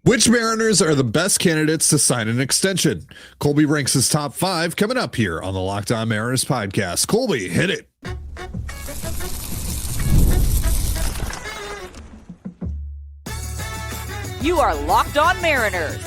Which Mariners are the best candidates to sign an extension? Colby ranks his top 5 coming up here on the Locked On Mariners podcast. Colby, hit it. You are Locked On Mariners,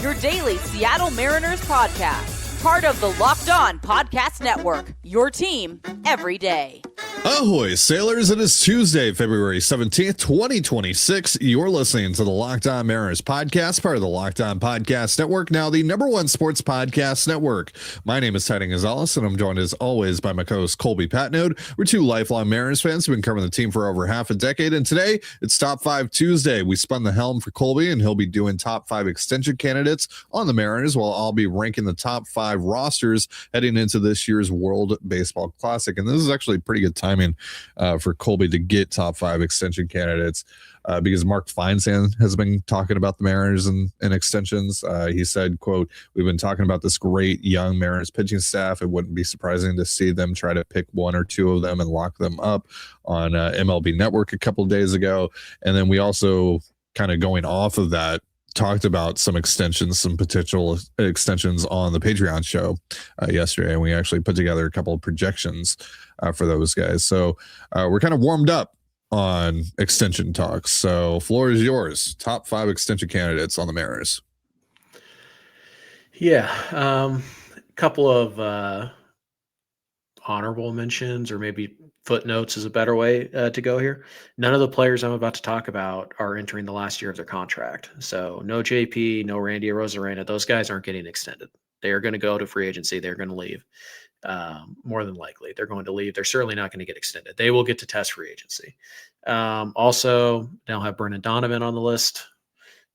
your daily Seattle Mariners podcast, part of the Locked On Podcast Network, your team every day. Ahoy, sailors. It is Tuesday, February 17th, 2026. You're listening to the Locked On Mariners podcast, part of the Locked On Podcast Network, now the #1 sports podcast network. My name is Ty Gonzalez, and I'm joined as always by my co-host Colby Patnode. We're two lifelong Mariners fans who've been covering the team for over half a decade, and today it's Top 5 Tuesday. We spun the helm for Colby, and he'll be doing top 5 extension candidates on the Mariners, while I'll be ranking the top 5 rosters heading into this year's World Baseball Classic. And this is actually pretty good timing for Colby to get top 5 extension candidates because Mark Feinsand has been talking about the Mariners and extensions. He said, quote, "We've been talking about this great young Mariners pitching staff. It wouldn't be surprising to see them try to pick one or two of them and lock them up on MLB Network a couple of days ago." And then we also, kind of going off of that, talked about some extensions, some potential extensions on the Patreon show yesterday, and we actually put together a couple of projections for those guys. So we're kind of warmed up on extension talks. So floor is yours. Top 5 extension candidates on the Mariners. Yeah, a couple of honorable mentions, or maybe footnotes is a better way to go here. None of the players I'm about to talk about are entering the last year of their contract. So no JP, no Randy Arozarena. Those guys aren't getting extended. They are going to go to free agency. They're going to leave. More than likely, they're going to leave. They're certainly not going to get extended. They will get to test free agency. Also, they'll have Donovan on the list,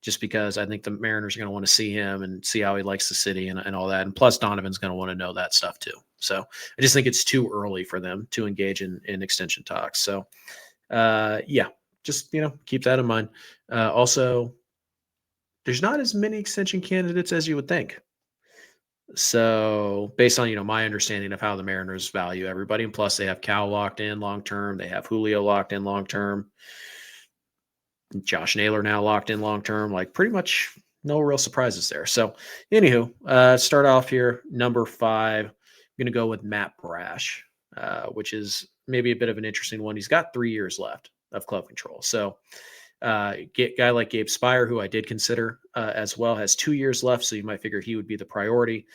just because I think the Mariners are going to want to see him and see how he likes the city and all that. And plus, Donovan's going to want to know that stuff too. So I just think it's too early for them to engage in extension talks. So, just, keep that in mind. Also, there's not as many extension candidates as you would think. So based on, my understanding of how the Mariners value everybody, and plus they have Cal locked in long-term. They have Julio locked in long-term. Josh Naylor now locked in long-term, like pretty much no real surprises there. So anywho, start off here. Number 5, I'm going to go with Matt Brash, which is maybe a bit of an interesting one. He's got 3 years left of club control. So guy like Gabe Speier, who I did consider as well, has 2 years left. So you might figure he would be the priority,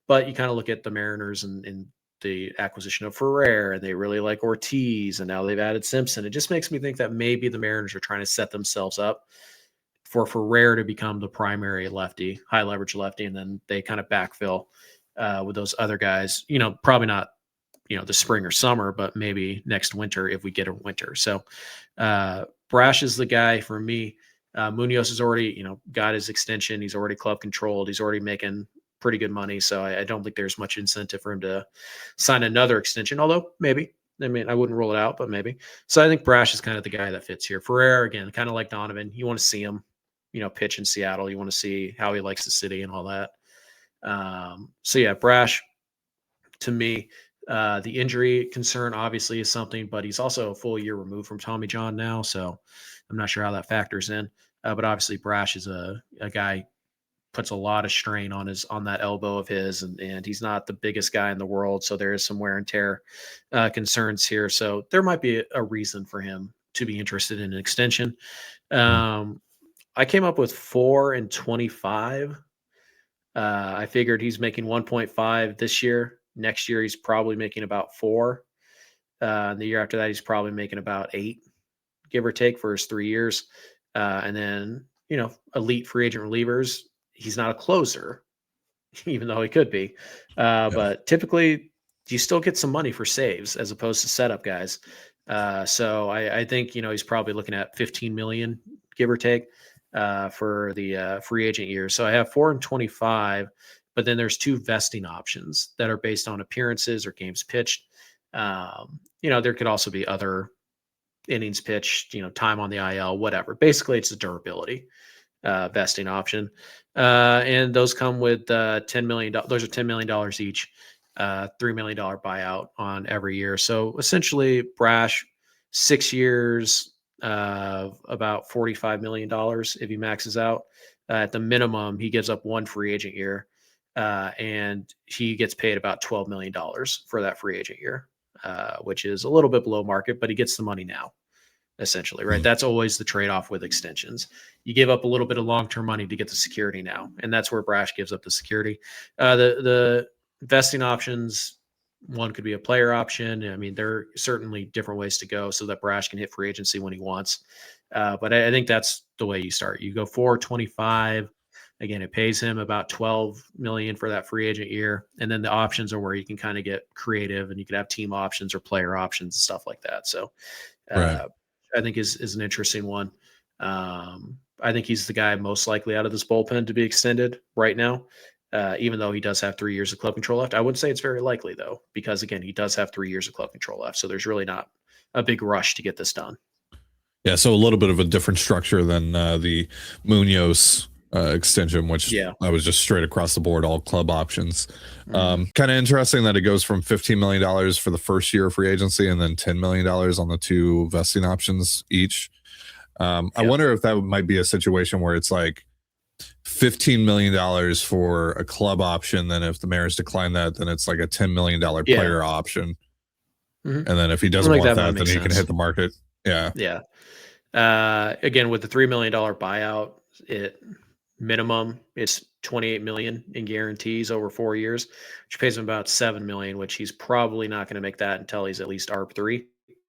but you kind of look at the Mariners and the acquisition of Ferrer, and they really like Ortiz, and now they've added Simpson. It just makes me think that maybe the Mariners are trying to set themselves up for Ferrer to become the primary lefty, high leverage lefty, and then they kind of backfill with those other guys. Probably not, the spring or summer, but maybe next winter if we get a winter. So Brash is the guy for me. Munoz has already, got his extension. He's already club controlled. He's already making pretty good money. So I don't think there's much incentive for him to sign another extension, although maybe. I mean, I wouldn't rule it out, but maybe. So I think Brash is kind of the guy that fits here. Ferrer, again, kind of like Donovan. You want to see him, pitch in Seattle. You want to see how he likes the city and all that. So yeah, Brash, to me, the injury concern obviously is something, but he's also a full year removed from Tommy John now. So I'm not sure how that factors in. But obviously Brash is a guy, puts a lot of strain on that elbow of his, and he's not the biggest guy in the world. So there is some wear and tear concerns here. So there might be a reason for him to be interested in an extension. I came up with 4 and 25. I figured he's making 1.5 this year. Next year, he's probably making about 4. The year after that, he's probably making about 8, give or take, for his 3 years. And then, elite free agent relievers. He's not a closer, even though he could be. But typically, you still get some money for saves as opposed to setup guys. So I think, he's probably looking at $15 million, give or take, for the free agent year. So I have 4 and 25, but then there's 2 vesting options that are based on appearances or games pitched. There could also be other innings pitched, time on the IL, whatever. Basically, it's a durability vesting option. And those come with $10 million. Those are $10 million each, $3 million buyout on every year. So essentially, Brash, 6 years, about $45 million if he maxes out. At the minimum, he gives up one free agent year, and he gets paid about $12 million for that free agent year, which is a little bit below market, but he gets the money now, essentially, right? That's always the trade-off with extensions. You give up a little bit of long-term money to get the security now, and that's where Brash gives up the security. The vesting options, one could be a player option. I mean, there are certainly different ways to go so that Brash can hit free agency when he wants. But I think that's the way you start. You go 4.25. Again, it pays him about $12 million for that free agent year. And then the options are where you can kind of get creative, and you can have team options or player options and stuff like that. So Right. I think is an interesting one. I think he's the guy most likely out of this bullpen to be extended right now, even though he does have 3 years of club control left. I wouldn't say it's very likely, though, because, again, he does have 3 years of club control left. So there's really not a big rush to get this done. Yeah, so a little bit of a different structure than the Munoz extension, which I was just straight across the board, all club options. Kind of interesting that it goes from $15 million for the first year of free agency and then $10 million on the two vesting options each. I wonder if that might be a situation where it's like $15 million for a club option. Then if the Mariners decline that, then it's like a $10 million player option. And then if he doesn't want that, then he can hit the market. Yeah. Again, with the $3 million buyout, minimum it's $28 million in guarantees over 4 years, which pays him about $7 million, which he's probably not going to make that until he's at least ARB3.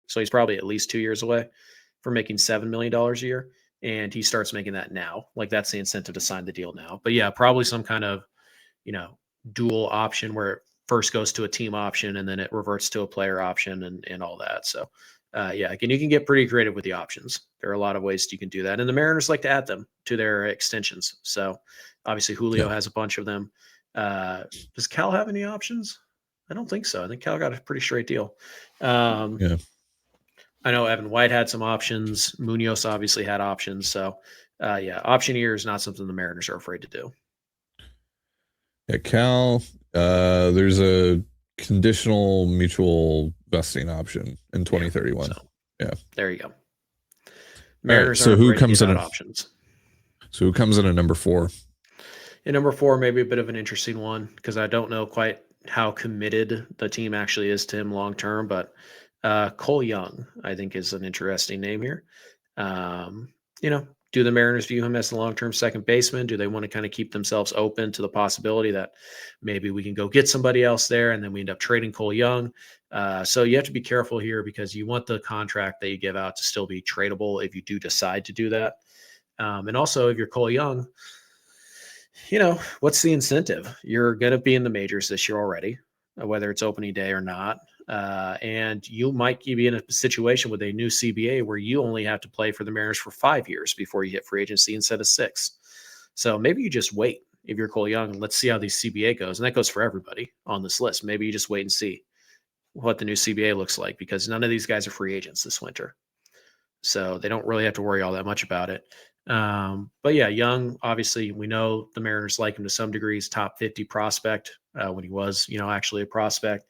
So he's probably at least 2 years away from making $7 million a year. And he starts making that now. Like, that's the incentive to sign the deal now. But yeah, probably some kind of, dual option where it first goes to a team option and then it reverts to a player option and all that. So again, you can get pretty creative with the options. There are a lot of ways you can do that. And the Mariners like to add them to their extensions. So obviously Julio has a bunch of them. Does Cal have any options? I don't think so. I think Cal got a pretty straight deal. I know Evan White had some options. Munoz obviously had options. So option year is not something the Mariners are afraid to do. Yeah, Cal, there's a conditional mutual vesting option in 2031. There you go. Mariners so who comes in options? So who comes in at number 4? In number 4, maybe a bit of an interesting one because I don't know quite how committed the team actually is to him long term, but Cole Young, I think, is an interesting name here. Do the Mariners view him as the long-term second baseman? Do they want to kind of keep themselves open to the possibility that maybe we can go get somebody else there and then we end up trading Cole Young? So you have to be careful here because you want the contract that you give out to still be tradable if you do decide to do that. And also, if you're Cole Young, what's the incentive? You're going to be in the majors this year already, whether it's opening day or not. And you might be in a situation with a new CBA where you only have to play for the Mariners for 5 years before you hit free agency instead of 6. So maybe you just wait if you're Cole Young and let's see how the CBA goes. And that goes for everybody on this list. Maybe you just wait and see what the new CBA looks like because none of these guys are free agents this winter. So they don't really have to worry all that much about it. But yeah, Young, obviously we know the Mariners like him to some degrees, top 50 prospect when he was, actually a prospect.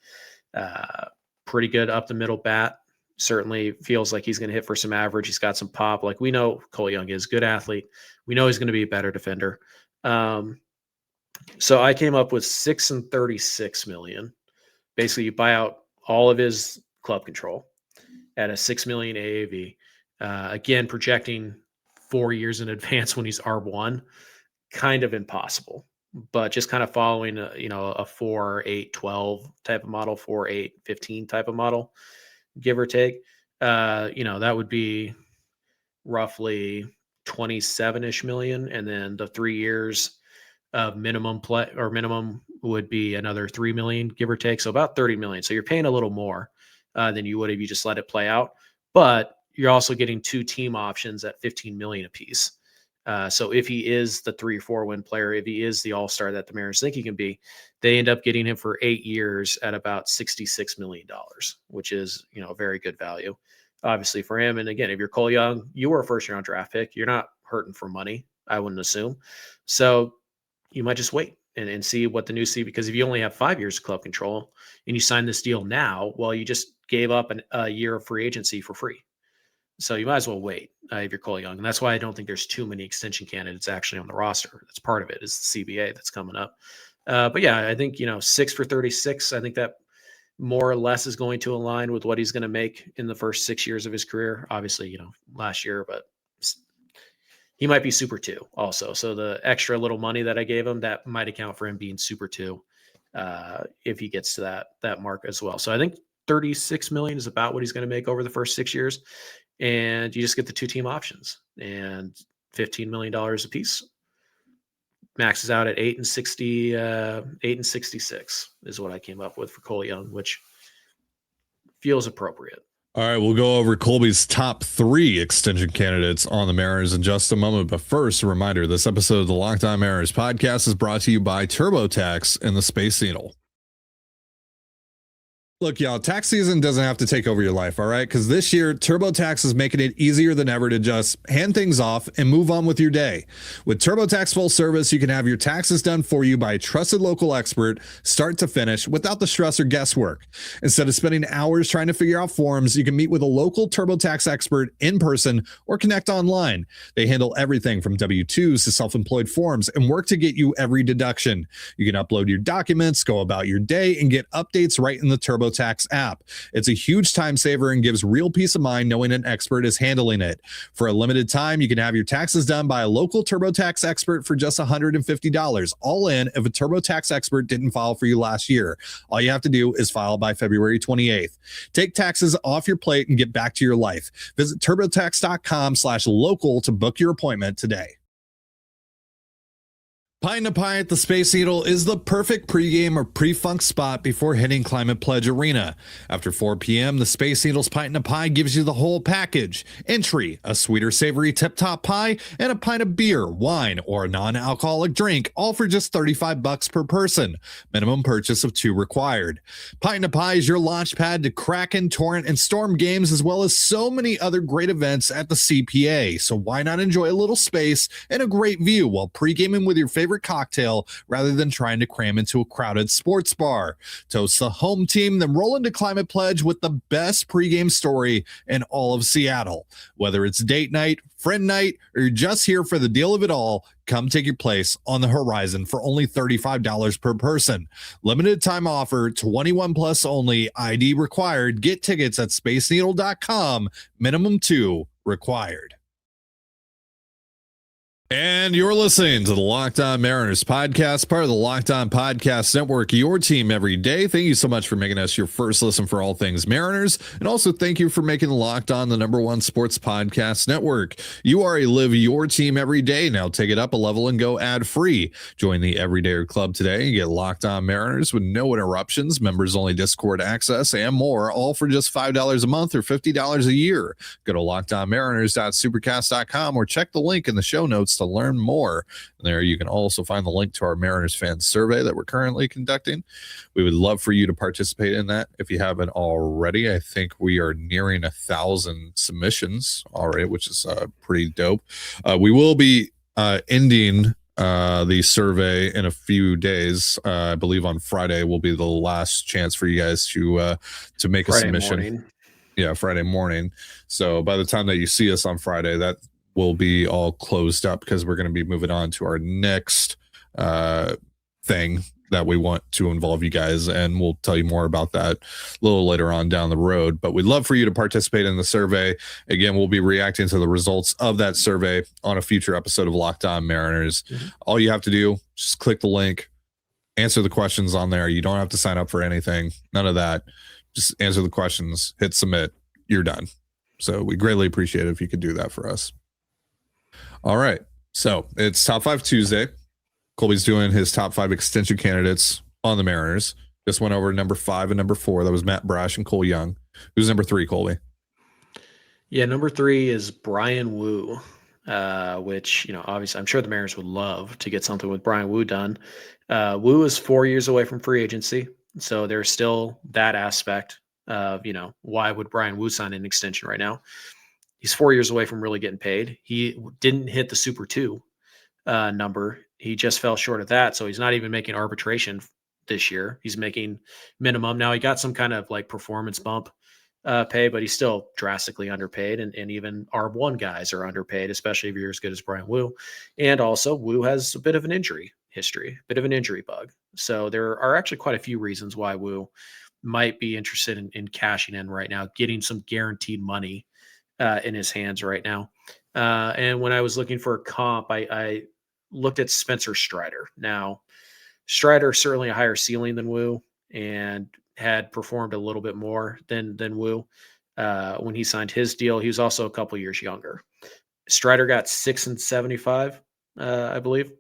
Pretty good up the middle bat. Certainly feels like he's going to hit for some average. He's got some pop. Like we know Cole Young is a good athlete. We know he's going to be a better defender. So I came up with $6 and $36 million. Basically, you buy out all of his club control at a $6 million AAV. Again, projecting 4 years in advance when he's ARB1, kind of impossible. But just kind of following a 4, 8, 12 type of model, 4, 8, 15 type of model, give or take, that would be roughly 27-ish million. And then the 3 years of minimum would be another 3 million, give or take. So about 30 million. So you're paying a little more than you would if you just let it play out. But you're also getting 2 team options at 15 million apiece. So if he is the 3 or 4 win player, if he is the all-star that the Mariners think he can be, they end up getting him for 8 years at about $66 million, which is, a very good value, obviously, for him. And again, if you're Cole Young, you were a first-round draft pick. You're not hurting for money, I wouldn't assume. So you might just wait and see what the new CBA, because if you only have 5 years of club control and you sign this deal now, well, you just gave up a year of free agency for free. So you might as well wait if you're Cole Young. And that's why I don't think there's too many extension candidates actually on the roster. That's part of it is the CBA that's coming up. But yeah, I think, 6 for 36. I think that more or less is going to align with what he's going to make in the first 6 years of his career. Obviously, last year, but he might be super 2 also. So the extra little money that I gave him, that might account for him being super 2 if he gets to that mark as well. So I think 36 million is about what he's going to make over the first 6 years. And you just get the 2-team options and $15 million a piece. Maxes out at 8 and 66 is what I came up with for Cole Young, which feels appropriate. All right, we'll go over Colby's top 3 extension candidates on the Mariners in just a moment. But first, a reminder, this episode of the Locked On Mariners podcast is brought to you by TurboTax and the Space Needle. Look, y'all, tax season doesn't have to take over your life, all right? Because this year, TurboTax is making it easier than ever to just hand things off and move on with your day. With TurboTax Full Service, you can have your taxes done for you by a trusted local expert, start to finish, without the stress or guesswork. Instead of spending hours trying to figure out forms, you can meet with a local TurboTax expert in person or connect online. They handle everything from W-2s to self-employed forms and work to get you every deduction. You can upload your documents, go about your day, and get updates right in the TurboTax app. It's a huge time saver and gives real peace of mind knowing an expert is handling it. For a limited time, you can have your taxes done by a local TurboTax expert for just $150, all in if a TurboTax expert didn't file for you last year. All you have to do is file by February 28th. Take taxes off your plate and get back to your life. Visit TurboTax.com/local to book your appointment today. Pine to Pie at the Space Needle is the perfect pregame or pre-funk spot before hitting Climate Pledge Arena. After 4 p.m., the Space Needle's Pint to Pie gives you the whole package. Entry, a sweeter savory tip-top pie, and a pint of beer, wine, or a non-alcoholic drink, all for just $35 per person. Minimum purchase of 2 required. Pint to Pie is your launch pad to Kraken, Torrent, and Storm games, as well as so many other great events at the CPA. So why not enjoy a little space and a great view while pre-gaming with your favorite cocktail rather than trying to cram into a crowded sports bar. Toast the home team, then roll into Climate Pledge with the best pregame story in all of Seattle. Whether it's date night, friend night, or you're just here for the deal of it all, come take your place on the horizon for only $35 per person. Limited time offer, 21 plus only, ID required. Get tickets at spaceneedle.com. Minimum 2 required. And you're listening to the Locked On Mariners podcast, part of the Locked On Podcast Network, your team every day. Thank you so much for making us your first listen for all things Mariners. And also thank you for making Locked On the #1 sports podcast network. You are a live your team every day. Now take it up a level and go ad free. Join the Everydayer Club today and get Locked On Mariners with no interruptions, members only Discord access, and more, all for just $5 a month or $50 a year. Go to lockedonmariners.supercast.com or check the link in the show notes to learn more. And there you can also find the link to our Mariners fan survey that we're currently conducting. We would love for you to participate in that if you haven't already. I think we are nearing 1,000 submissions already, which is pretty dope. We will be ending the survey in a few days. I believe on Friday will be the last chance for you guys to make a submission. Morning. Yeah, Friday morning. So by the time that you see us on Friday, that will be all closed up because we're going to be moving on to our next thing that we want to involve you guys, and we'll tell you more about that a little later on down the road. But we'd love for you to participate in the survey. Again, we'll be reacting to the results of that survey on a future episode of Locked On Mariners. All you have to do, just click the link, answer the questions on there. You don't have to sign up for anything, none of that. Just answer the questions, hit submit, you're done. So we greatly appreciate it if you could do that for us. All right, so it's Top 5 Tuesday. Colby's doing his top 5 extension candidates on the Mariners. Just went over number 5 and number 4. That was Matt Brash and Cole Young. Who's number 3, Colby? Yeah, number 3 is Bryan Woo, which, obviously I'm sure the Mariners would love to get something with Bryan Woo done. Woo is 4 years away from free agency, so there's still that aspect of, why would Bryan Woo sign an extension right now? He's 4 years away from really getting paid. He didn't hit the Super 2 number. He just fell short of that. So he's not even making arbitration this year. He's making minimum. Now he got some kind of like performance bump pay, but he's still drastically underpaid. And even ARB1 guys are underpaid, especially if you're as good as Brian Wu. And also, Wu has a bit of an injury history, a bit of an injury bug. So there are actually quite a few reasons why Wu might be interested in cashing in right now, getting some guaranteed money in his hands right now. And when I was looking for a comp, I looked at Spencer Strider. Now, Strider certainly a higher ceiling than Wu and had performed a little bit more than Wu when he signed his deal. He was also a couple years younger. Strider got 6 and 75, I believe.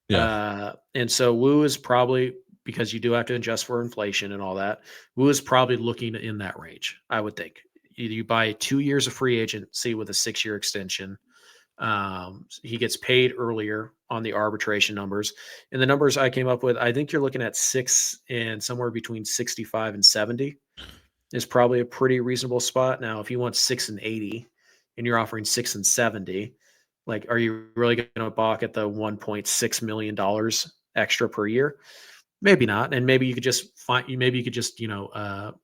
Yeah. And so Wu is probably, because you do have to adjust for inflation and all that, Wu is probably looking in that range, I would think. You buy 2 years of free agency with a 6-year extension. He gets paid earlier on the arbitration numbers. And the numbers I came up with, I think you're looking at 6 and somewhere between 65 and 70 is probably a pretty reasonable spot. Now, if you want 6 and 80 and you're offering 6 and 70, like, are you really going to balk at the $1.6 million extra per year? Maybe not. And maybe you could just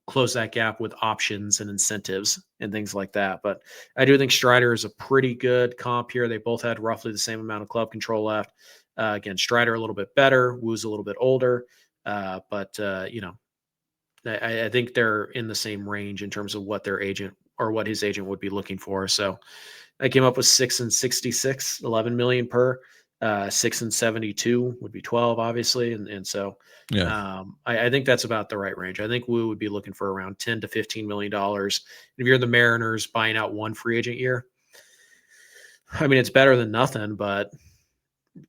close that gap with options and incentives and things like that. But I do think Strider is a pretty good comp here. They both had roughly the same amount of club control left. Again, Strider a little bit better. Wu's a little bit older. But I think they're in the same range in terms of what their agent or what his agent would be looking for. So I came up with 6 and 66, 11 million per. 6 and 72 would be 12, obviously. And so I think that's about the right range. I think Wu would be looking for around 10 to $15 million. If you're the Mariners buying out one free agent year, I mean, it's better than nothing, but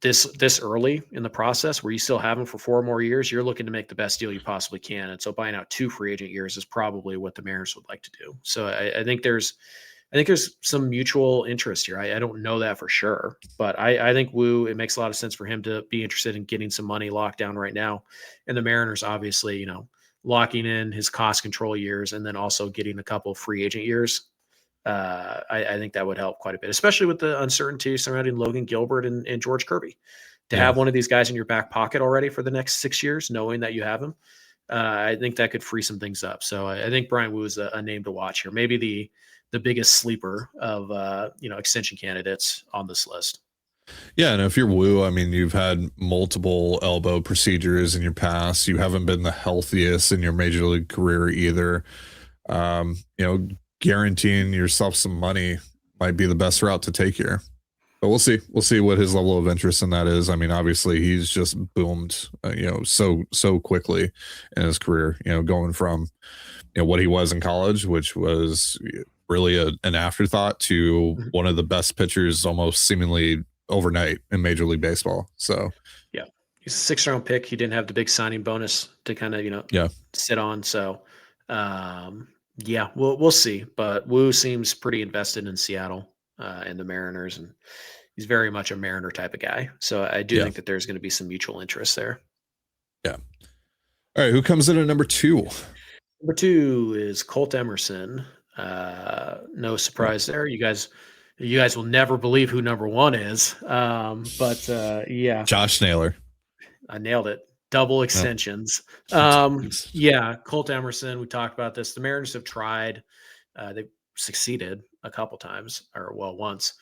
this early in the process where you still have him for 4 more years, you're looking to make the best deal you possibly can. And so buying out 2 free agent years is probably what the Mariners would like to do. So I think there's some mutual interest here. I don't know that for sure, but I think Wu, it makes a lot of sense for him to be interested in getting some money locked down right now. And the Mariners, obviously, locking in his cost control years and then also getting a couple of free agent years. I think that would help quite a bit, especially with the uncertainty surrounding Logan Gilbert and George Kirby. To have one of these guys in your back pocket already for the next 6 years, knowing that you have him, I think that could free some things up. So I think Brian Wu is a name to watch here. Maybe the biggest sleeper of extension candidates on this list. Yeah, and if you're Wu, I mean, you've had multiple elbow procedures in your past. You haven't been the healthiest in your major league career either. Guaranteeing yourself some money might be the best route to take here. But we'll see. We'll see what his level of interest in that is. I mean, obviously, he's just boomed, so quickly in his career. Going from what he was in college, which was really an afterthought, to one of the best pitchers almost seemingly overnight in Major League Baseball. So yeah, he's a 6th-round pick. He didn't have the big signing bonus to kind of sit on. So we'll see. But Wu seems pretty invested in Seattle and the Mariners, and he's very much a Mariner type of guy. So I do think that there's going to be some mutual interest there. Yeah. All right, who comes in at number 2? Number 2 is Colt Emerson. No surprise there. You guys will never believe who number 1 is. Josh Naylor. I nailed it. Double extensions. Colt Emerson. We talked about this. The Mariners have tried. They've succeeded a couple times, once.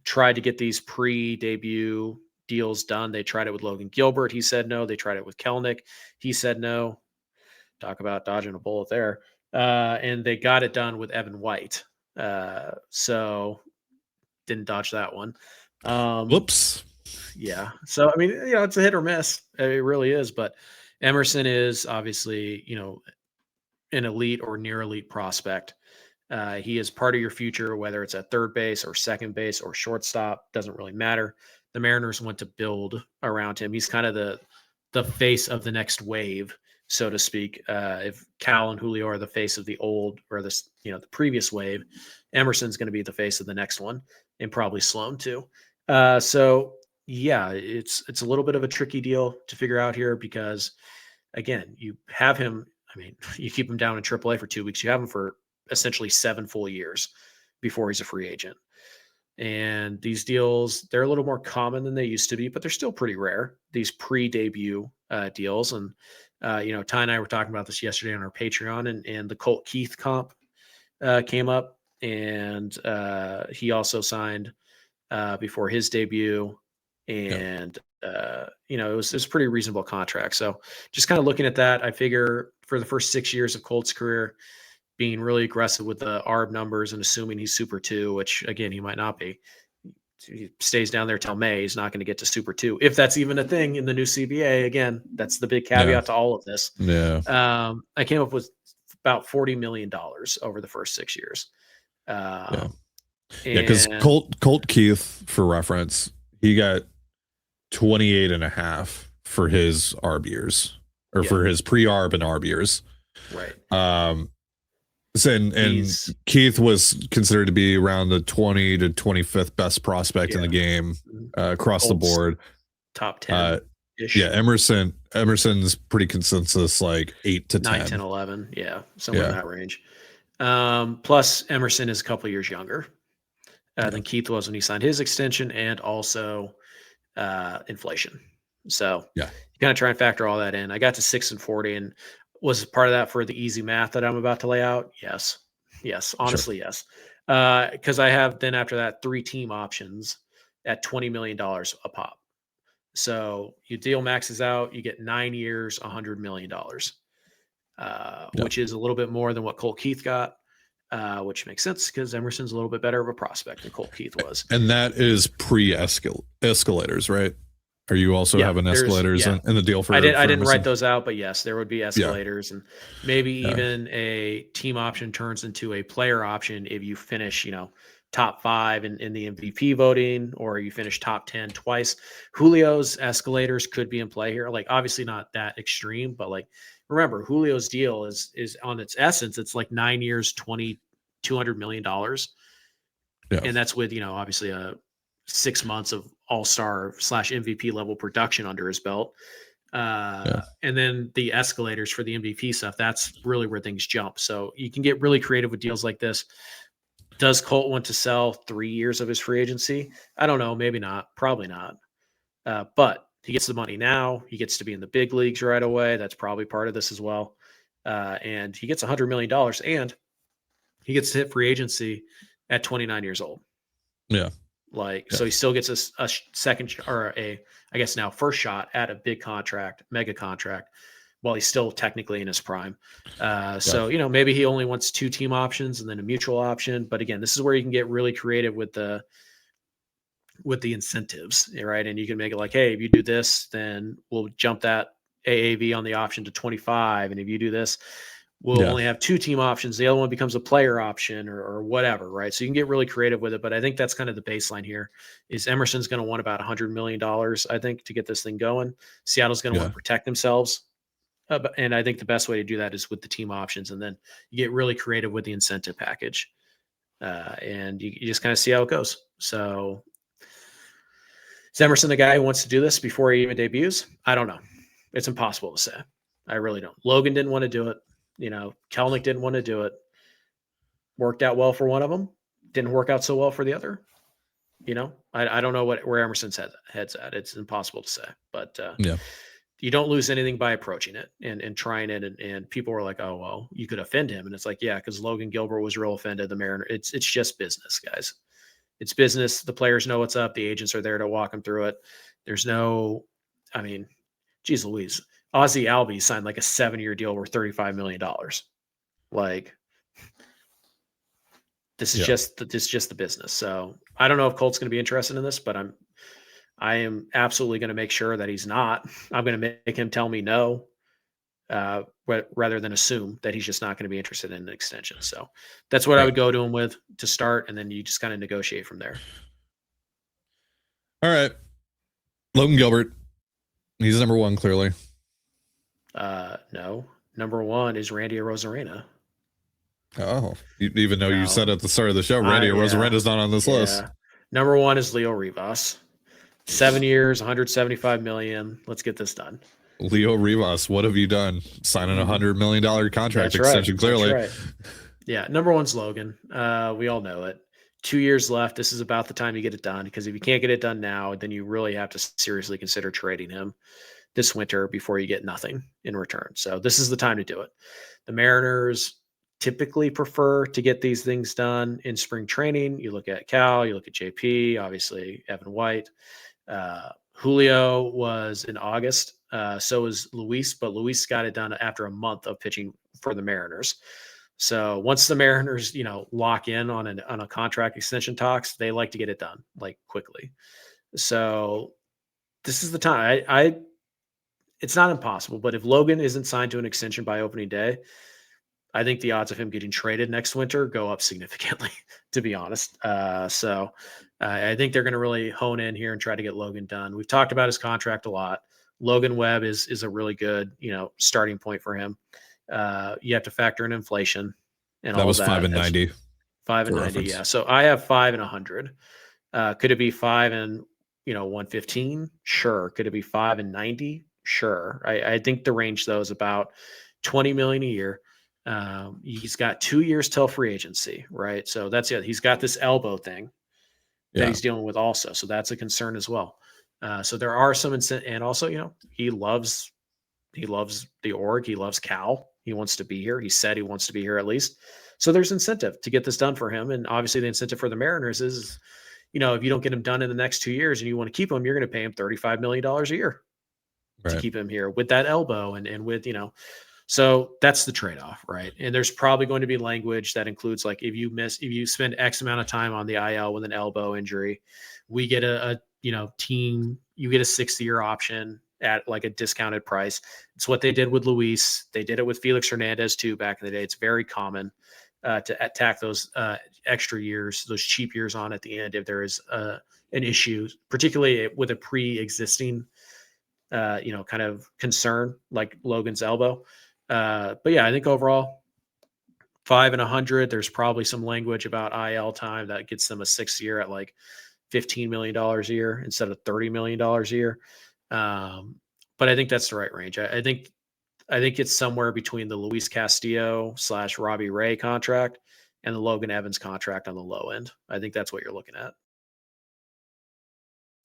Tried to get these pre-debut deals done. They tried it with Logan Gilbert. He said no. They tried it with Kelnick. He said no. Talk about dodging a bullet there. And they got it done with Evan White. So didn't dodge that one. Whoops. Yeah. So, I mean, it's a hit or miss. It really is. But Emerson is obviously, an elite or near elite prospect. He is part of your future, whether it's at third base or second base or shortstop, doesn't really matter. The Mariners want to build around him. He's kind of the face of the next wave, so to speak. If Cal and Julio are the face of the old or the previous wave, Emerson's going to be the face of the next one, and probably Sloan too. It's a little bit of a tricky deal to figure out here because, again, you have him. I mean, you keep him down in AAA for 2 weeks. You have him for essentially 7 full years before he's a free agent. And these deals, they're a little more common than they used to be, but they're still pretty rare, these pre-debut deals. And, Ty and I were talking about this yesterday on our Patreon, and the Colt Keith comp came up, and he also signed before his debut. And, it was a pretty reasonable contract. So just kind of looking at that, I figure for the first 6 years of Colt's career, being really aggressive with the ARB numbers and assuming he's Super 2, which, again, he might not be. He stays down there till May. He's not going to get to Super 2, if that's even a thing in the new CBA. Again, that's the big caveat to all of this. Yeah. I came up with about $40 million over the first 6 years. Because Colt Keith, for reference, he got 28.5 for his ARB years, or for his pre-ARB and ARB years. Right. And Keith was considered to be around the 20 to 25th best prospect in the game across the board. Top 10. Emerson's pretty consensus, like 8 to 10. 9, 10, 11. Yeah, somewhere in that range. Plus, Emerson is a couple years younger than Keith was when he signed his extension, and also inflation. So you kind of try and factor all that in. I got to 6 and 40, and was part of that for the easy math that I'm about to lay out? Yes. Honestly, yes. Because I have then after that 3 team options at $20 million a pop. So you deal maxes out, you get 9 years, $100 million, which is a little bit more than what Colt Keith got, which makes sense because Emerson's a little bit better of a prospect than Colt Keith was. And that is pre-escalators, right? Are you also having escalators in the deal for? I didn't write those out, but yes, there would be escalators, and maybe even a team option turns into a player option if you finish, top 5 in the MVP voting, or you finish top 10 twice. Julio's escalators could be in play here. Like, obviously not that extreme, but like, remember, Julio's deal is on its essence, it's like 9 years, $200 million. And that's with, obviously a 6 months of all-star / MVP level production under his belt. And then the escalators for the MVP stuff, that's really where things jump. So you can get really creative with deals like this. Does Colt want to sell 3 years of his free agency? I don't know. Maybe not. Probably not. But he gets the money now. He gets to be in the big leagues right away. That's probably part of this as well. And he gets $100 million, and he gets to hit free agency at 29 years old. Yeah. So he still gets a second, or I guess now first shot at a big contract, mega contract, while he's still technically in his prime. So, maybe he only wants 2 team options and then a mutual option. But again, this is where you can get really creative with the incentives, right? And you can make it like, hey, if you do this, then we'll jump that AAV on the option to 25. And if you do this, we'll only have 2 team options. The other one becomes a player option or whatever, right? So you can get really creative with it. But I think that's kind of the baseline here is Emerson's going to want about $100 million, I think, to get this thing going. Seattle's going to want to protect themselves. And I think the best way to do that is with the team options. And then you get really creative with the incentive package. And you just kind of see how it goes. So is Emerson the guy who wants to do this before he even debuts? I don't know. It's impossible to say. I really don't. Logan didn't want to do it. Kelnick didn't want to do it. Worked out well for one of them. Didn't work out so well for the other. I don't know where Emerson's head's at. It's impossible to say. But you don't lose anything by approaching it and trying it. And people were like, oh, well, you could offend him. And it's like, yeah, because Logan Gilbert was real offended. The Mariner. It's just business, guys. It's business. The players know what's up. The agents are there to walk them through it. There's no, geez Louise. Ozzie Albies signed like a 7-year deal worth $35 million. Like, this is just the business. So I don't know if Colt's going to be interested in this, but I am absolutely going to make sure that he's not. I'm going to make him tell me no, rather than assume that he's just not going to be interested in an extension. So that's what I would go to him with to start, and then you just kind of negotiate from there. All right, Logan Gilbert, he's number 1 clearly. No, number 1 is Randy Arozarena. Oh, even though you said at the start of the show, Randy Arozarena's not on this list. Number 1 is Leo Rivas. 7 years, $175 million. Let's get this done. Leo Rivas, what have you done? Signing a $100 million contract extension, clearly. That's right. Yeah, number 1's Logan. We all know it. 2 years left. This is about the time you get it done, because if you can't get it done now, then you really have to seriously consider trading him this winter before you get nothing in return. So this is the time to do it. The Mariners typically prefer to get these things done in spring training. You look at Cal, you look at JP, obviously Evan White. Julio was in August. So is Luis, but Luis got it done after a month of pitching for the Mariners. So once the Mariners, lock in on a contract extension talks, they like to get it done like quickly. So this is the time. It's not impossible, but if Logan isn't signed to an extension by opening day, I think the odds of him getting traded next winter go up significantly, to be honest. So I think they're going to really hone in here and try to get Logan done. We've talked about his contract a lot. Logan Webb is a really good, starting point for him. You have to factor in inflation and that all was that. 5 and 90. 5 and 90, yeah. So I have 5 and 100. Could it be 5 and 115? Sure. Could it be 5 and 90? Sure. I think the range though is about $20 million a year. He's got 2 years till free agency, right? So that's it. He's got this elbow thing that he's dealing with also. So that's a concern as well. So there are some and also, he loves the org. He loves Cal. He wants to be here. He said he wants to be here at least. So there's incentive to get this done for him. And obviously the incentive for the Mariners is, if you don't get him done in the next 2 years and you want to keep him, you're going to pay him $35 million a year to keep him here with that elbow and with, so that's the trade-off, right? And there's probably going to be language that includes like, if you spend X amount of time on the IL with an elbow injury, we get a team, you get a 6-year option at like a discounted price. It's what they did with Luis. They did it with Felix Hernandez too back in the day. It's very common to attack those extra years, those cheap years on at the end if there is an issue, particularly with a pre-existing, kind of concern like Logan's elbow. But yeah, I think overall 5 and 100, there's probably some language about IL time that gets them a 6th year at like $15 million a year instead of $30 million a year. But I think that's the right range. I think it's somewhere between the Luis Castillo / Robbie Ray contract and the Logan Evans contract on the low end. I think that's what you're looking at.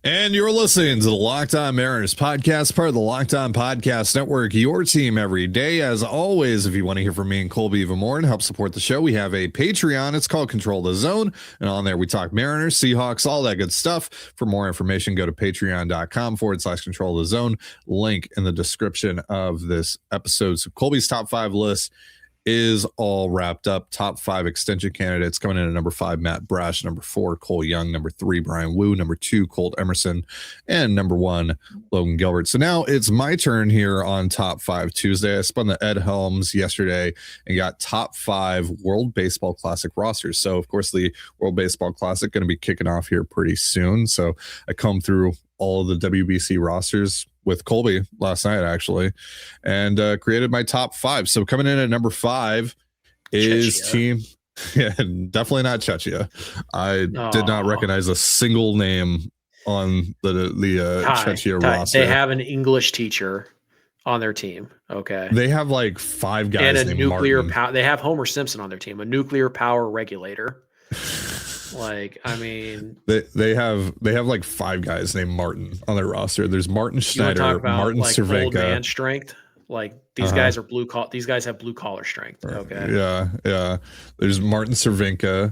And you're listening to the Locked On Mariners podcast, part of the Locked On Podcast Network, your team every day. As always, if you want to hear from me and Colby even more and help support the show, we have a Patreon. It's called Control the Zone. And on there, we talk Mariners, Seahawks, all that good stuff. For more information, go to patreon.com/Control the Zone. Link in the description of this episode. So Colby's top 5 list is all wrapped up. Top 5 extension candidates coming in at number 5, Matt Brash. Number 4, Cole Young. Number 3, Bryan Woo. Number 2, Colt Emerson. And number 1, Logan Gilbert. So now it's my turn here on Top 5 Tuesday. I spun the Ed Helms yesterday and got top 5 World Baseball Classic rosters. So of course the World Baseball Classic going to be kicking off here pretty soon. So I combed through all of the WBC rosters with Colby last night, actually, and created my top 5. So coming in at number 5 is Chechia. team. Yeah, definitely not Chechia. I did not recognize a single name on the Chechia roster. They have an English teacher on their team. Okay. They have like 5 guys and a named nuclear Martin. power. They have Homer Simpson on their team, a nuclear power regulator. Like, I mean, they have like 5 guys named Martin on their roster. There's Martin Schneider, Martin like old Cervenka. man strength. Like these guys are these guys have blue collar strength. Okay. Yeah. There's Martin Cervenka,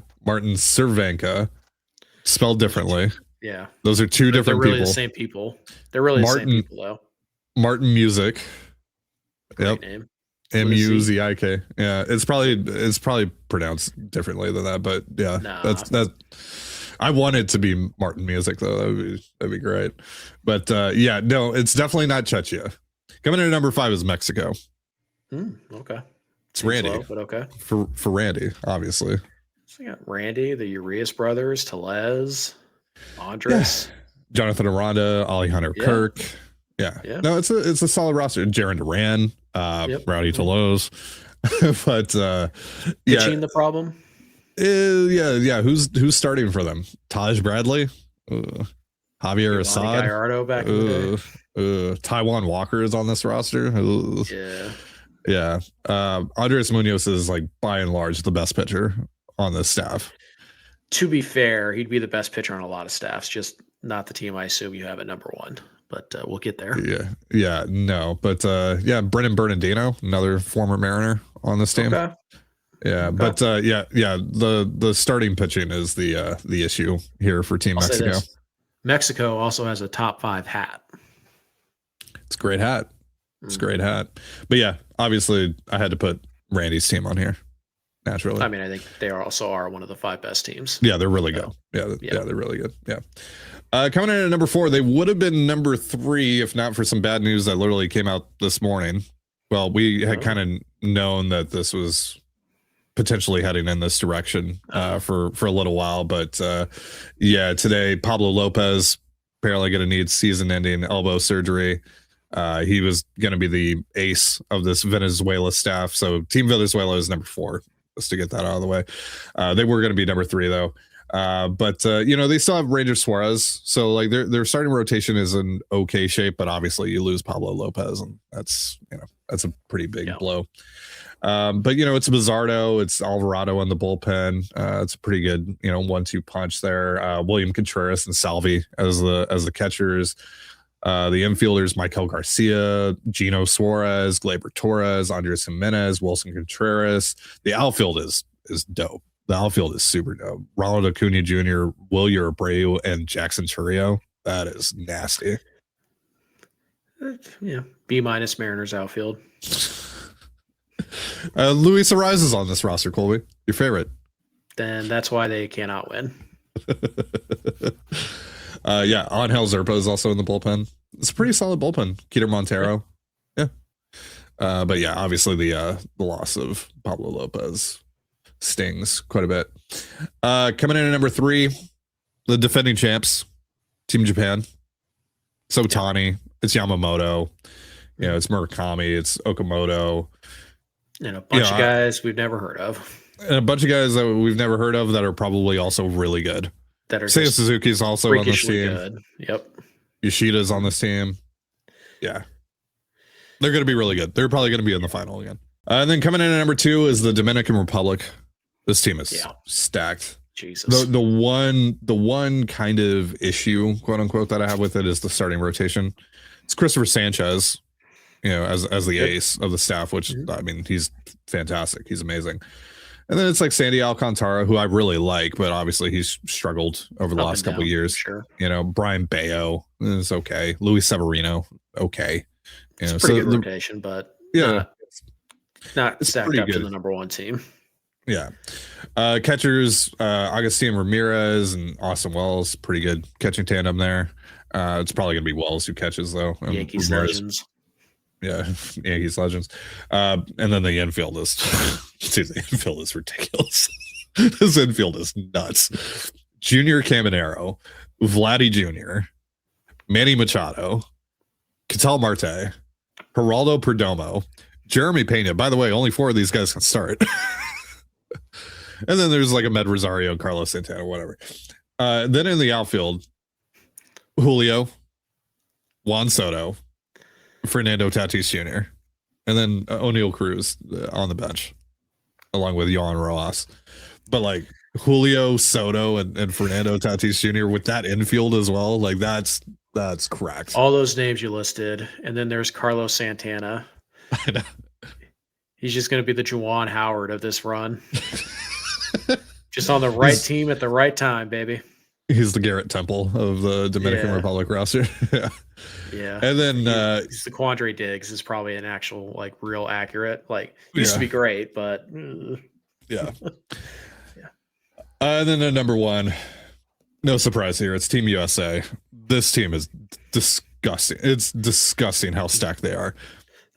spelled differently. Yeah. Those are 2 different they're really people. the same people. They're really the same people though. Martin Music. Great name. Muzik. Yeah, it's probably pronounced differently than that, but yeah, that's. I want it to be Martin Music though. That'd be great. But yeah, no, it's definitely not Chechia. Coming in at number 5 is Mexico. Okay. It's Randy. Slow, but okay. For Randy, obviously. So you got Randy, the Urias brothers, Tellez, Andres, Jonathan Aranda, Alejandro Kirk. Yeah. No, it's a solid roster. Jaron Duran, Rowdy Telos. But pitching the problem. Yeah. Who's starting for them? Taj Bradley, Javier Assad, Gallardo back in the day. Taiwan Walker is on this roster. Yeah. Andres Munoz is like by and large the best pitcher on this staff. To be fair, he'd be the best pitcher on a lot of staffs, just not the team I assume you have at number 1. But we'll get there. No. But Brennan Bernardino, another former Mariner on this team. Okay. Yeah, Okay. but the starting pitching is the issue here for Team I'll say Mexico. this. Mexico also has a top 5 hat. It's a great hat. It's a great hat. But yeah, obviously I had to put Randy's team on here. Naturally. I mean, I think they also are one of the 5 best teams. Yeah, they're really good. Yeah, they're really good. Yeah. Coming in at number 4, they would have been number 3 if not for some bad news that literally came out this morning. Well, we had kind of known that this was potentially heading in this direction for a little while, but today Pablo Lopez apparently going to need season-ending elbow surgery. He was going to be the ace of this Venezuela staff, so Team Venezuela is number 4. Just to get that out of the way. They were going to be number 3 though. But they still have Ranger Suarez. So like their starting rotation is in okay shape, but obviously you lose Pablo Lopez and that's a pretty big blow. But it's Bizardo, it's Alvarado on the bullpen. It's a pretty good, 1-2 punch there. William Contreras and Salvi as the catchers. The infielders, Michael Garcia, Gino Suarez, Gleyber Torres, Andres Jimenez, Wilson Contreras. The outfield is dope. The outfield is super dope. Ronald Acuna Jr., Wilyer Abreu, and Jackson Chourio. That is nasty. Yeah, B- Mariners outfield. Luis Ariz is on this roster, Colby. Your favorite. Then that's why they cannot win. Angel Zerpa is also in the bullpen. It's a pretty solid bullpen. Keter Montero. Yeah. But yeah, obviously the loss of Pablo Lopez stings quite a bit. Coming in at number 3, the defending champs, Team Japan. It's Ohtani. It's Yamamoto. It's Murakami. It's Okamoto. And a bunch of guys we've never heard of. And a bunch of guys that we've never heard of that are probably also really good. That are Seiya Suzuki is also on this team. Good. Yep. Yoshida's on this team. Yeah. They're going to be really good. They're probably going to be in the final again. And then coming in at number 2 is the Dominican Republic. This team is stacked. Jesus. The one kind of issue, quote unquote, that I have with it is the starting rotation. It's Christopher Sanchez, as the ace of the staff, which I mean, he's fantastic. He's amazing. And then it's like Sandy Alcantara, who I really like, but obviously he's struggled over the last couple of years. Sure. Brian Bayo is okay. Luis Severino, okay. It's a pretty good rotation, but not stacked up to the number 1 team. Yeah. Catchers, Agustin Ramirez and Austin Wells, pretty good catching tandem there. It's probably going to be Wells who catches, though. Yankees legends. Yeah, Yankees legends. And then the infield is, dude, the infield is ridiculous. This infield is nuts. Junior Caminero, Vladdy Jr., Manny Machado, Ketel Marte, Geraldo Perdomo, Jeremy Pena. By the way, only 4 of these guys can start. And then there's like Ahmed Rosario, Carlos Santana, whatever. Then in the outfield, Julio, Juan Soto, Fernando Tatis Jr., and then O'Neal Cruz on the bench, along with Yohan Rojas. But like Julio, Soto, and Fernando Tatis Jr. with that infield as well, like that's cracked. All those names you listed, and then there's Carlos Santana. I know. He's just going to be the Juwan Howard of this run. Just on the right team at the right time, baby. He's the Garrett Temple of the Dominican Republic roster. Yeah. And then he's the Quandre Diggs is probably an actual, like, real accurate. Like, used to be great, but yeah. And then number 1, no surprise here, it's Team USA. This team is disgusting. It's disgusting how stacked they are.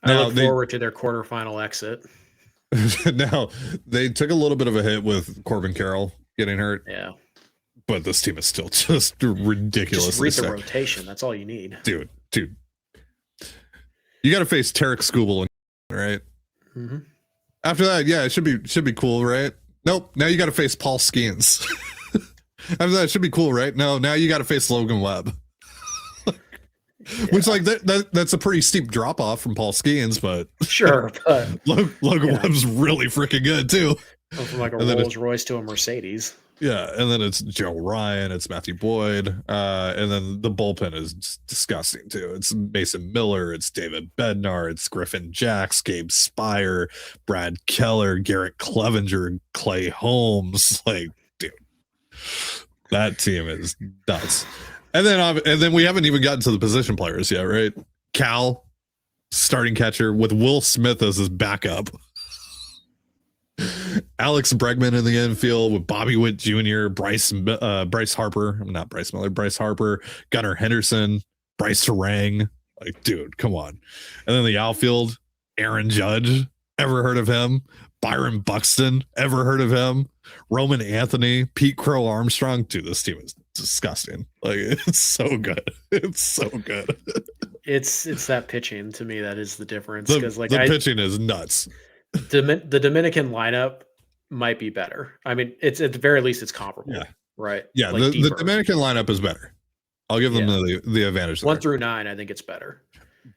I look forward to their quarterfinal exit. Now, they took a little bit of a hit with Corbin Carroll getting hurt. Yeah. But this team is still just ridiculous. Just read the rotation. That's all you need. Dude. You got to face Tarik Skubal, right? Mm-hmm. After that, yeah, it should be cool, right? Nope. Now you got to face Paul Skenes. After that, it should be cool, right? No, now you got to face Logan Webb. Which, like, that's a pretty steep drop off from Paul Skenes, but sure, but Logan Webb's really freaking good too. From like a Rolls Royce to a Mercedes. Yeah, and then it's Joe Ryan, it's Matthew Boyd, and then the bullpen is just disgusting too. It's Mason Miller, it's David Bednar, it's Griffin Jacks, Gabe Speier, Brad Keller, Garrett Clevenger, Clay Holmes. Like, dude, that team is nuts. And then we haven't even gotten to the position players yet, right? Cal, starting catcher with Will Smith as his backup. Alex Bregman in the infield with Bobby Witt Jr., Bryce Harper, not Bryce Miller, Bryce Harper, Gunnar Henderson, Bryce Terang. Like, dude, come on. And then the outfield, Aaron Judge, ever heard of him? Byron Buxton, ever heard of him? Roman Anthony, Pete Crow Armstrong. Dude, this team is disgusting. Like, it's so good. It's so good. It's that pitching to me that is the difference, because like the pitching is nuts. The Dominican lineup might be better. I mean, it's at the very least it's comparable, right? Yeah, like the Dominican lineup is better. I'll give them the advantage. 1 through 9, I think it's better.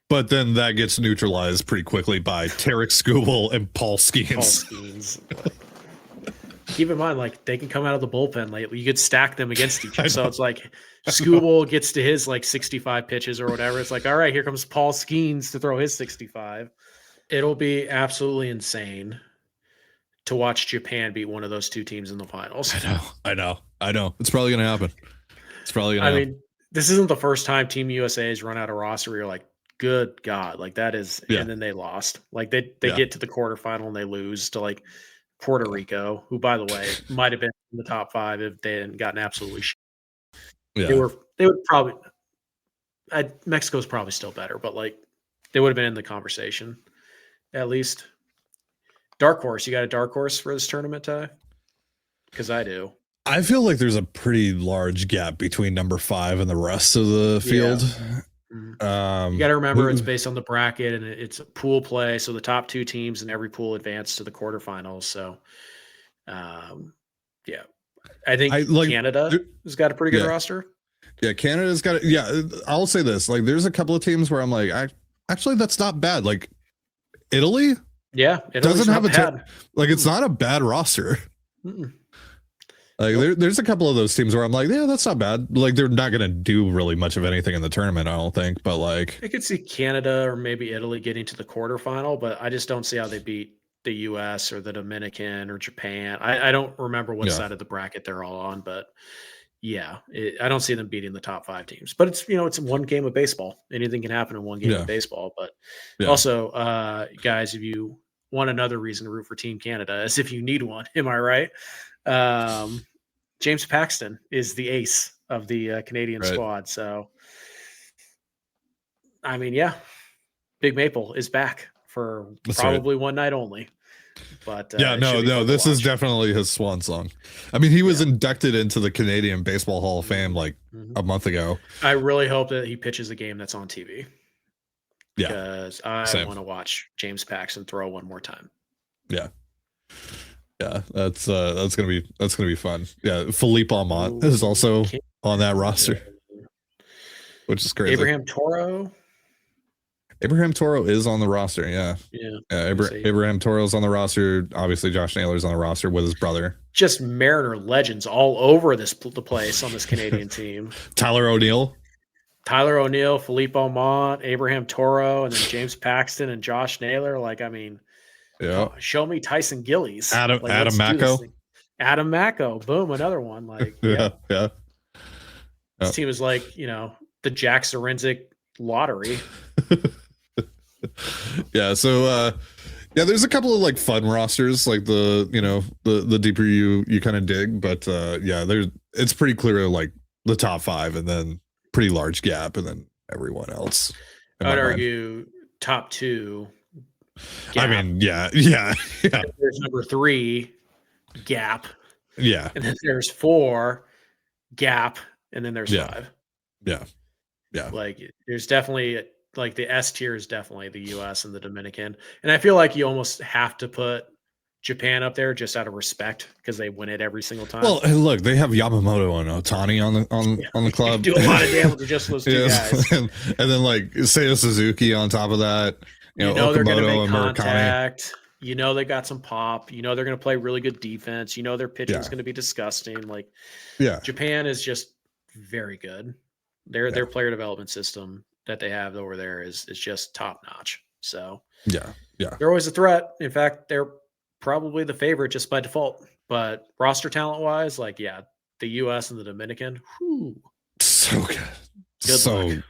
But then that gets neutralized pretty quickly by Tarik Skubal and Paul Skenes. Keep in mind, like, they can come out of the bullpen lately. You could stack them against each other. So it's like Skubal gets to his like 65 pitches or whatever. It's like, all right, here comes Paul Skenes to throw his 65. It'll be absolutely insane to watch Japan beat one of those two teams in the finals. I know. It's probably going to happen. I mean, this isn't the first time Team USA has run out of roster where you're like, good God, like that is, and then they lost. Like they get to the quarterfinal and they lose to like Puerto Rico, who, by the way, might have been in the top 5 if they hadn't gotten absolutely shit. Yeah. They would probably, Mexico's probably still better, but like they would have been in the conversation. At least. Dark horse. You got a dark horse for this tournament, Ty? Because I do. I feel like there's a pretty large gap between number 5 and the rest of the field. Yeah. You got to remember it's based on the bracket and it's a pool play. So the top 2 teams in every pool advance to the quarterfinals. So, I think Canada has got a pretty good roster. Yeah, Canada's got it. Yeah, I'll say this. Like, there's a couple of teams where I'm like, actually, that's not bad. Like, Italy, it doesn't have it's not a bad roster. Mm-mm. Like there's a couple of those teams where I'm like, yeah, that's not bad. Like they're not gonna do really much of anything in the tournament, I don't think. But like, I could see Canada or maybe Italy getting to the quarterfinal, but I just don't see how they beat the U.S. or the Dominican or Japan. I don't remember what side of the bracket they're all on, but I don't see them beating the top 5 teams. But it's it's one game of baseball. Anything can happen in one game of baseball. But also, guys, if you want another reason to root for Team Canada, as if you need one, am I right? James Paxton is the ace of the Canadian squad. So, I mean, Big Maple is back for probably one night only. But this is definitely his swan song. I mean, he was inducted into the Canadian Baseball Hall of Fame like a month ago. I really hope that he pitches a game that's on TV. Because I want to watch James Paxton throw one more time. Yeah, that's gonna be fun. Yeah, Philippe Almont is also on that roster, which is crazy. Abraham Toro is on the roster. Yeah. Abraham Toro's on the roster. Obviously, Josh Naylor's on the roster with his brother. Just Mariner legends all over the place on this Canadian team. Tyler O'Neill, Philippe Almont, Abraham Toro, and then James Paxton and Josh Naylor. Like, I mean, show me Tyson Gillies. Adam Macko. Adam Macko. Boom, another one. Like, This team is like, the Jack Sorensic lottery. So there's a couple of like fun rosters, like the deeper you kind of dig, but it's pretty clear like the top 5 and then pretty large gap and then everyone else. I'd argue top 2 gap. I mean, There's number 3 gap. Yeah. And then there's 4 gap and then there's 5. Yeah. Like there's definitely like the S tier is definitely the US and the Dominican. And I feel like you almost have to put Japan up there just out of respect because they win it every single time. Well, look, they have Yamamoto and Otani on the club. Do a lot of damage with just those two guys. and then like Seiya Suzuki on top of that. Okamoto they're going to make contact. You know they got some pop. You know they're going to play really good defense. You know their pitching is going to be disgusting. Like, Japan is just very good. Their player development system that they have over there is just top notch. So they're always a threat. In fact, they're probably the favorite just by default. But roster talent wise, like the U.S. and the Dominican, so good.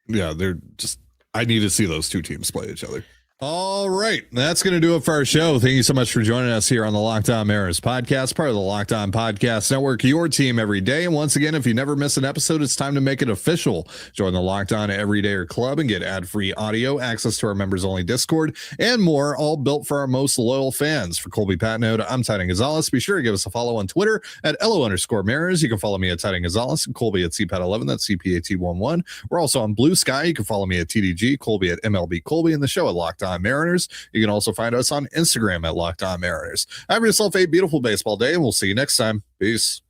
They're just. I need to see those two teams play each other. All right, that's going to do it for our show. Thank you so much for joining us here on the Locked On Mariners podcast, part of the Locked On Podcast Network, your team every day. And once again, if you never miss an episode, it's time to make it official. Join the Locked On Everydayer Club and get ad-free audio, access to our members-only Discord, and more, all built for our most loyal fans. For Colby Patnode, I'm Titan Gonzalez. Be sure to give us a follow on Twitter at @LO_Mariners. You can follow me at Titan Gonzalez and Colby at CPAT11. That's CPAT11. We're also on Blue Sky. You can follow me at TDG, Colby at MLB Colby, and the show at Locked On Mariners. You can also find us on Instagram at Locked On Mariners. Have yourself a beautiful baseball day, and we'll see you next time. Peace.